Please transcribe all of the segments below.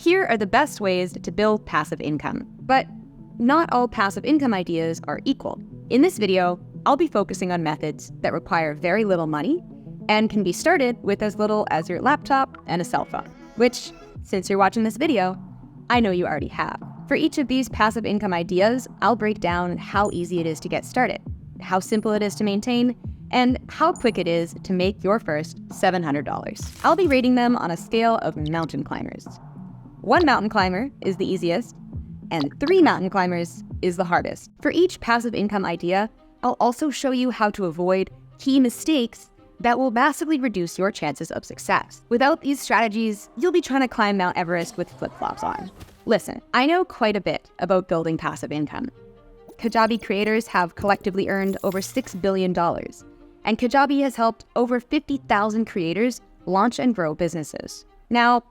Here are the best ways to build passive income. But not all passive income ideas are equal. In this video, I'll be focusing on methods that require very little money and can be started with as little as your laptop and a cell phone, which, since you're watching this video, I know you already have. For each of these passive income ideas, I'll break down how easy it is to get started, how simple it is to maintain, and how quick it is to make your first $700. I'll be rating them on a scale of mountain climbers. 1 mountain climber is the easiest, and 3 mountain climbers is the hardest. For each passive income idea, I'll also show you how to avoid key mistakes that will massively reduce your chances of success. Without these strategies, you'll be trying to climb Mount Everest with flip-flops on. Listen, I know quite a bit about building passive income. Kajabi creators have collectively earned over $6 billion, and Kajabi has helped over 50,000 creators launch and grow businesses. Now,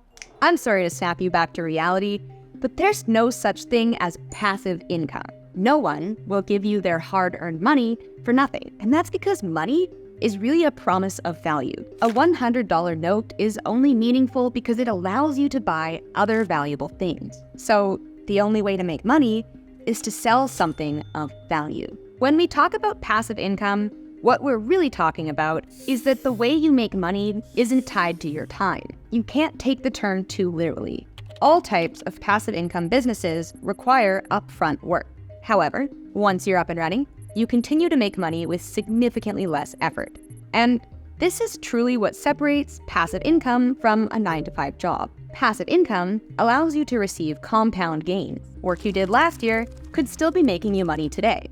I'm sorry to snap you back to reality, but there's no such thing as passive income. No one will give you their hard-earned money for nothing, and that's because money is really a promise of value. A $100 note is only meaningful because it allows you to buy other valuable things. So the only way to make money is to sell something of value. When we talk about passive income, what we're really talking about is that the way you make money isn't tied to your time. You can't take the term too literally. All types of passive income businesses require upfront work. However, once you're up and running, you continue to make money with significantly less effort. And this is truly what separates passive income from a 9-to-5 job. Passive income allows you to receive compound gains. Work you did last year could still be making you money today.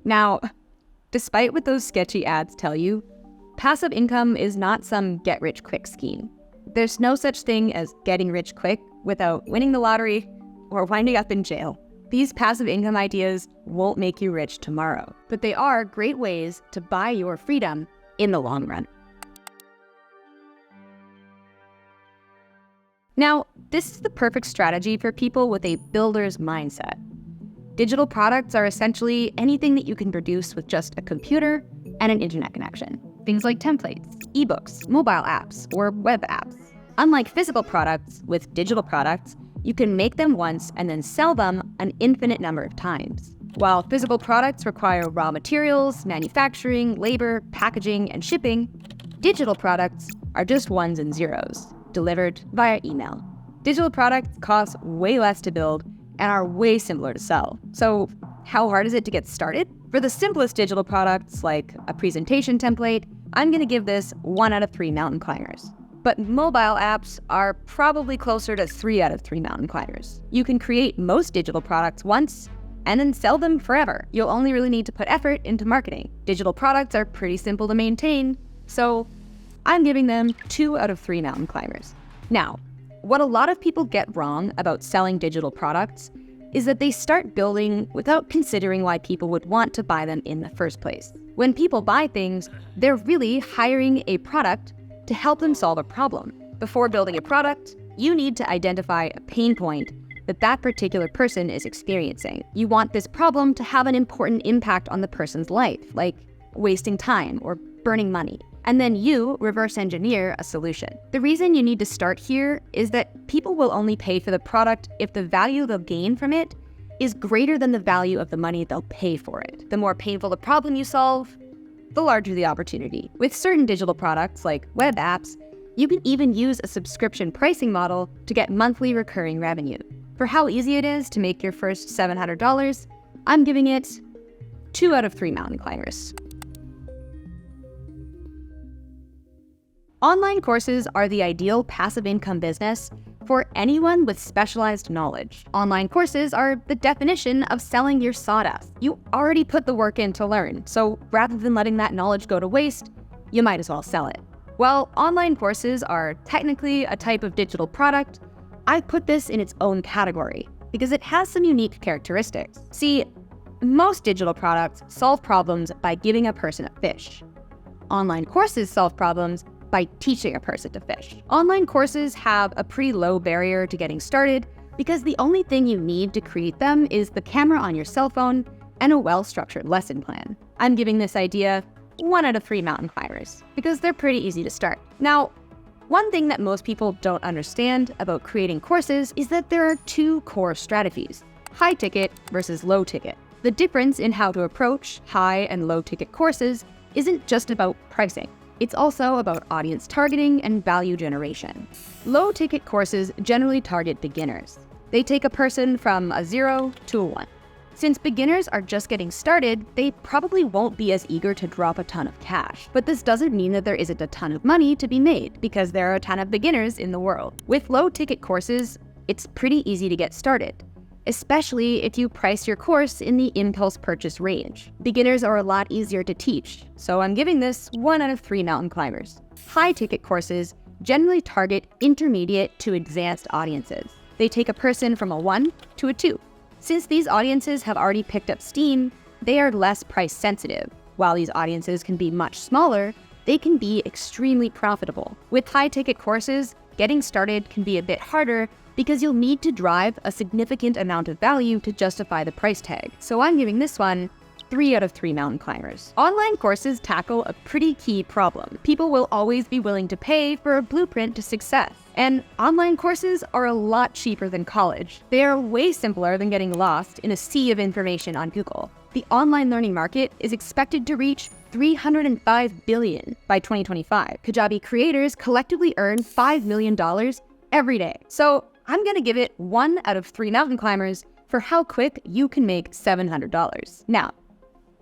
Now, despite what those sketchy ads tell you, passive income is not some get-rich-quick scheme. There's no such thing as getting rich quick without winning the lottery or winding up in jail. These passive income ideas won't make you rich tomorrow, but they are great ways to buy your freedom in the long run. Now, this is the perfect strategy for people with a builder's mindset. Digital products are essentially anything that you can produce with just a computer and an internet connection. Things like templates, ebooks, mobile apps, or web apps. Unlike physical products, with digital products, you can make them once and then sell them an infinite number of times. While physical products require raw materials, manufacturing, labor, packaging, and shipping, digital products are just ones and zeros, delivered via email. Digital products cost way less to build and are way simpler to sell. So how hard is it to get started? For the simplest digital products, like a presentation template, I'm gonna give this 1 out of 3 mountain climbers. But mobile apps are probably closer to 3 out of 3 mountain climbers. You can create most digital products once and then sell them forever. You'll only really need to put effort into marketing. Digital products are pretty simple to maintain, so I'm giving them 2 out of 3 mountain climbers. Now, what a lot of people get wrong about selling digital products is that they start building without considering why people would want to buy them in the first place. When people buy things, they're really hiring a product to help them solve a problem. Before building a product, you need to identify a pain point that that particular person is experiencing. You want this problem to have an important impact on the person's life, like wasting time or burning money. And then you reverse engineer a solution. The reason you need to start here is that people will only pay for the product if the value they'll gain from it is greater than the value of the money they'll pay for it. The more painful the problem you solve, the larger the opportunity. With certain digital products like web apps, you can even use a subscription pricing model to get monthly recurring revenue. For how easy it is to make your first $700, I'm giving it 2 out of 3 mountain climbers. Online courses are the ideal passive income business for anyone with specialized knowledge. Online courses are the definition of selling your sawdust. You already put the work in to learn, so rather than letting that knowledge go to waste, you might as well sell it. While online courses are technically a type of digital product, I put this in its own category because it has some unique characteristics. See, most digital products solve problems by giving a person a fish. Online courses solve problems by teaching a person to fish. Online courses have a pretty low barrier to getting started because the only thing you need to create them is the camera on your cell phone and a well-structured lesson plan. I'm giving this idea 1 out of 3 mountain climbers because they're pretty easy to start. Now, One thing that most people don't understand about creating courses is that there are two core strategies: high ticket versus low ticket. The difference in how to approach high and low ticket courses isn't just about pricing. It's also about audience targeting and value generation. Low ticket courses generally target beginners. They take a person from a 0 to a 1. Since beginners are just getting started, they probably won't be as eager to drop a ton of cash. But this doesn't mean that there isn't a ton of money to be made, because there are a ton of beginners in the world. With low ticket courses, it's pretty easy to get started, especially if you price your course in the impulse purchase range. Beginners are a lot easier to teach, so I'm giving this 1 out of 3 mountain climbers. High ticket courses generally target intermediate to advanced audiences. They take a person from a 1 to a 2. Since these audiences have already picked up steam, they are less price sensitive. While these audiences can be much smaller, they can be extremely profitable. With high ticket courses, getting started can be a bit harder because you'll need to drive a significant amount of value to justify the price tag. So I'm giving this one 3 out of 3 mountain climbers. Online courses tackle a pretty key problem. People will always be willing to pay for a blueprint to success. And online courses are a lot cheaper than college. They are way simpler than getting lost in a sea of information on Google. The online learning market is expected to reach $305 billion by 2025. Kajabi creators collectively earn $5 million every day. So I'm gonna give it 1 out of 3 mountain climbers for how quick you can make $700. Now,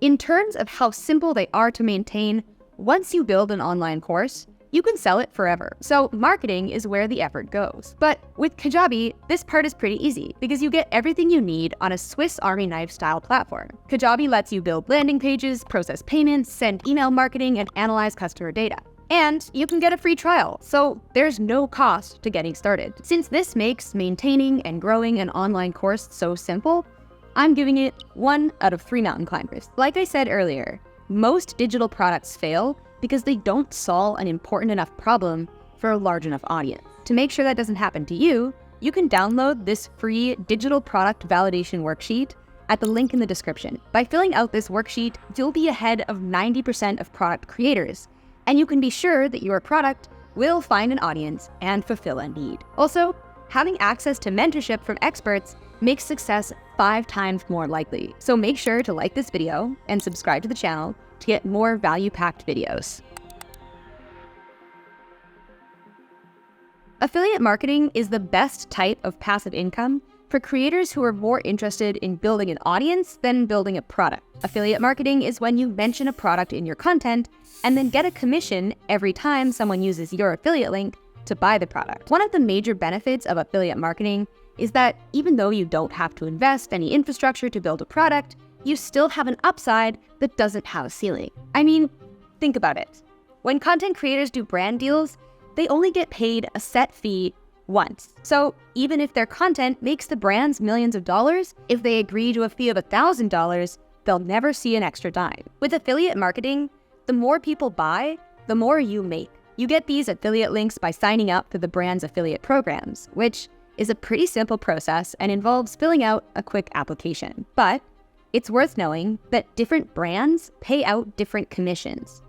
in terms of how simple they are to maintain, once you build an online course, you can sell it forever. So marketing is where the effort goes. But with Kajabi, this part is pretty easy because you get everything you need on a Swiss Army knife style platform. Kajabi lets you build landing pages, process payments, send email marketing, and analyze customer data. And you can get a free trial, so there's no cost to getting started. Since this makes maintaining and growing an online course so simple, I'm giving it 1 out of 3 mountain climbers. Like I said earlier, most digital products fail because they don't solve an important enough problem for a large enough audience. To make sure that doesn't happen to you, you can download this free digital product validation worksheet at the link in the description. By filling out this worksheet, you'll be ahead of 90% of product creators, and you can be sure that your product will find an audience and fulfill a need. Also, having access to mentorship from experts makes success 5 times more likely. So make sure to like this video and subscribe to the channel to get more value-packed videos. Affiliate marketing is the best type of passive income for creators who are more interested in building an audience than building a product. Affiliate marketing is when you mention a product in your content and then get a commission every time someone uses your affiliate link to buy the product. One of the major benefits of affiliate marketing is that even though you don't have to invest any infrastructure to build a product, you still have an upside that doesn't have a ceiling. I mean, think about it. When content creators do brand deals, they only get paid a set fee once. So even if their content makes the brands millions of dollars, if they agree to a fee of $1,000, they'll never see an extra dime. With affiliate marketing, the more people buy, the more you make. You get these affiliate links by signing up for the brand's affiliate programs, which is a pretty simple process and involves filling out a quick application. But it's worth knowing that different brands pay out different commissions.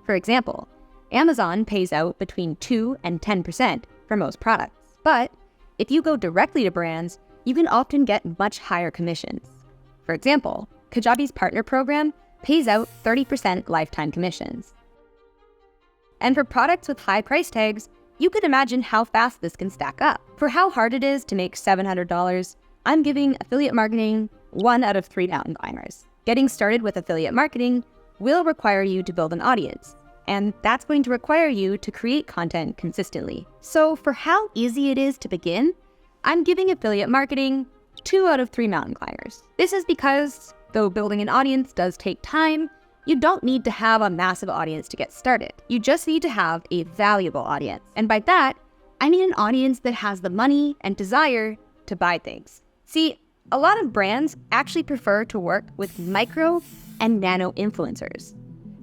For example, Amazon pays out between 2 and 10% for most products. But if you go directly to brands, you can often get much higher commissions. For example, Kajabi's partner program pays out 30% lifetime commissions. And for products with high price tags, you can imagine how fast this can stack up. For how hard it is to make $700, I'm giving affiliate marketing 1 out of 3 mountain climbers. Getting started with affiliate marketing will require you to build an audience, and that's going to require you to create content consistently. So for how easy it is to begin, I'm giving affiliate marketing 2 out of 3 mountain climbers. This is because, though building an audience does take time, you don't need to have a massive audience to get started. You just need to have a valuable audience. And by that, I mean an audience that has the money and desire to buy things. See, a lot of brands actually prefer to work with micro and nano influencers.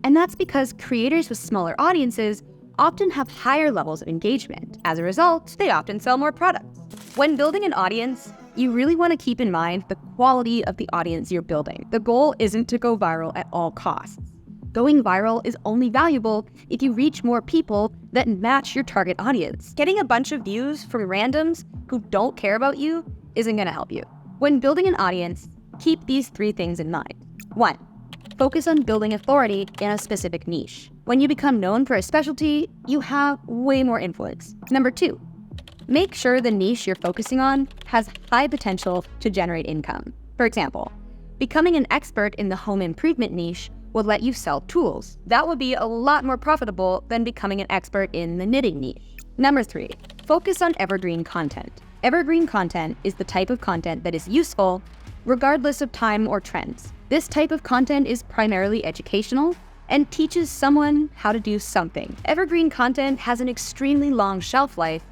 And that's because creators with smaller audiences often have higher levels of engagement. As a result, they often sell more products. When building an audience, you really want to keep in mind the quality of the audience you're building. The goal isn't to go viral at all costs. Going viral is only valuable if you reach more people that match your target audience. Getting a bunch of views from randoms who don't care about you isn't going to help you. When building an audience, keep these 3 things in mind. 1. Focus on building authority in a specific niche. When you become known for a specialty, you have way more influence. Number 2. Make sure the niche you're focusing on has high potential to generate income. For example, becoming an expert in the home improvement niche will let you sell tools. That would be a lot more profitable than becoming an expert in the knitting niche. Number 3, focus on evergreen content. Evergreen content is the type of content that is useful regardless of time or trends. This type of content is primarily educational and teaches someone how to do something. Evergreen content has an extremely long shelf life,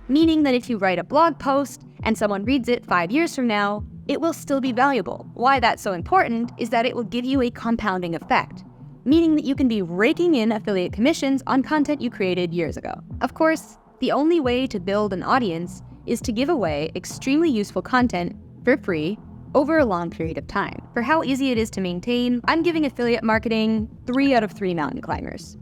meaning that if you write a blog post and someone reads it 5 years from now, it will still be valuable. Why that's so important is that it will give you a compounding effect, meaning that you can be raking in affiliate commissions on content you created years ago. Of course, the only way to build an audience is to give away extremely useful content for free over a long period of time. For how easy it is to maintain, I'm giving affiliate marketing 3 out of 3 mountain climbers.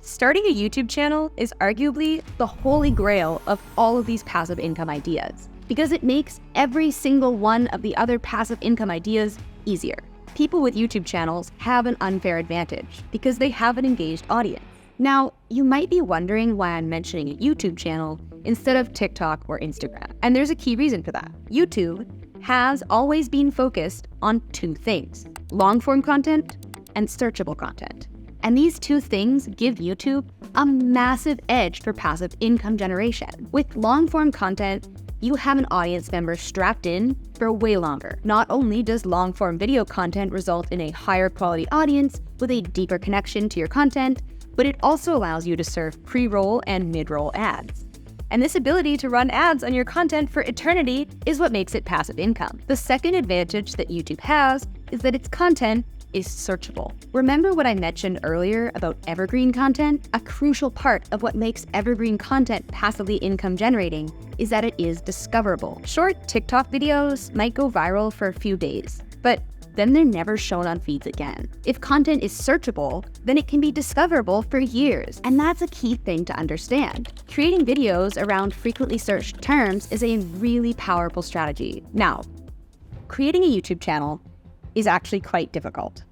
Starting a YouTube channel is arguably the holy grail of all of these passive income ideas because it makes every single one of the other passive income ideas easier. People with YouTube channels have an unfair advantage because they have an engaged audience. Now, you might be wondering why I'm mentioning a YouTube channel instead of TikTok or Instagram. And there's a key reason for that. YouTube has always been focused on 2 things: long-form content and searchable content. And these 2 things give YouTube a massive edge for passive income generation. With long-form content, you have an audience member strapped in for way longer. Not only does long-form video content result in a higher quality audience with a deeper connection to your content, but it also allows you to serve pre-roll and mid-roll ads. And this ability to run ads on your content for eternity is what makes it passive income. The second advantage that YouTube has is that its content is searchable. Remember what I mentioned earlier about evergreen content? A crucial part of what makes evergreen content passively income generating is that it is discoverable. Short TikTok videos might go viral for a few days, but then they're never shown on feeds again. If content is searchable, then it can be discoverable for years. And that's a key thing to understand. Creating videos around frequently searched terms is a really powerful strategy. Now, creating a YouTube channel is actually quite difficult.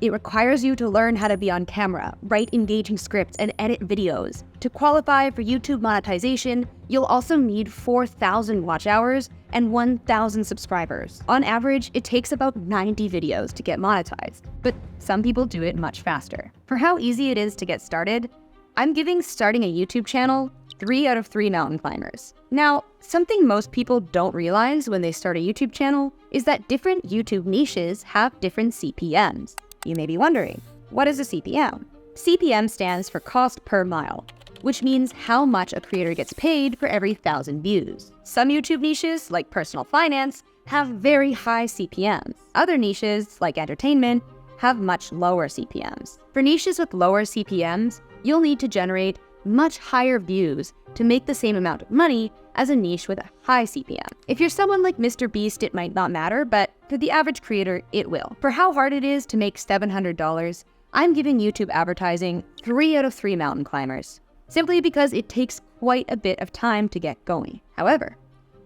It requires you to learn how to be on camera, write engaging scripts, and edit videos. To qualify for YouTube monetization, you'll also need 4,000 watch hours and 1,000 subscribers. On average, it takes about 90 videos to get monetized, but some people do it much faster. For how easy it is to get started, I'm giving starting a YouTube channel 3 out of 3 mountain climbers. Now, something most people don't realize when they start a YouTube channel is that different YouTube niches have different CPMs. You may be wondering, what is a CPM? CPM stands for cost per mile, which means how much a creator gets paid for every 1,000 views. Some YouTube niches, like personal finance, have very high CPMs. Other niches, like entertainment, have much lower CPMs. For niches with lower CPMs, you'll need to generate much higher views to make the same amount of money as a niche with a high CPM. If you're someone like Mr. Beast, it might not matter, but for the average creator, it will. For how hard it is to make $700, I'm giving YouTube advertising 3 out of 3 mountain climbers, simply because it takes quite a bit of time to get going. However,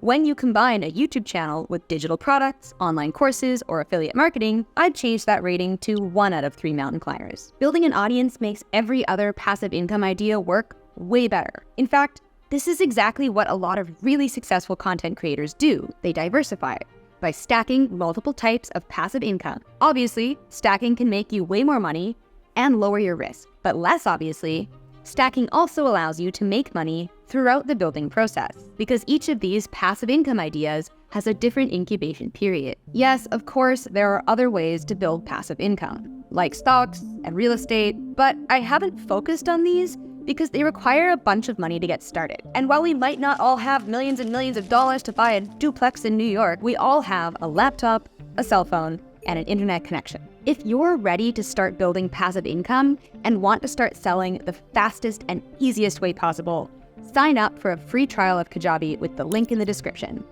when you combine a YouTube channel with digital products, online courses, or affiliate marketing, I'd change that rating to 1 out of 3 mountain climbers. Building an audience makes every other passive income idea work way better. In fact, this is exactly what a lot of really successful content creators do. They diversify by stacking multiple types of passive income. Obviously, stacking can make you way more money and lower your risk, but less obviously, stacking also allows you to make money throughout the building process because each of these passive income ideas has a different incubation period. Yes, of course, there are other ways to build passive income, like stocks and real estate, but I haven't focused on these because they require a bunch of money to get started. And while we might not all have millions and millions of dollars to buy a duplex in New York, we all have a laptop, a cell phone, and an internet connection. If you're ready to start building passive income and want to start selling the fastest and easiest way possible, sign up for a free trial of Kajabi with the link in the description.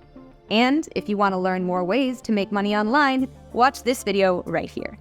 And if you want to learn more ways to make money online, watch this video right here.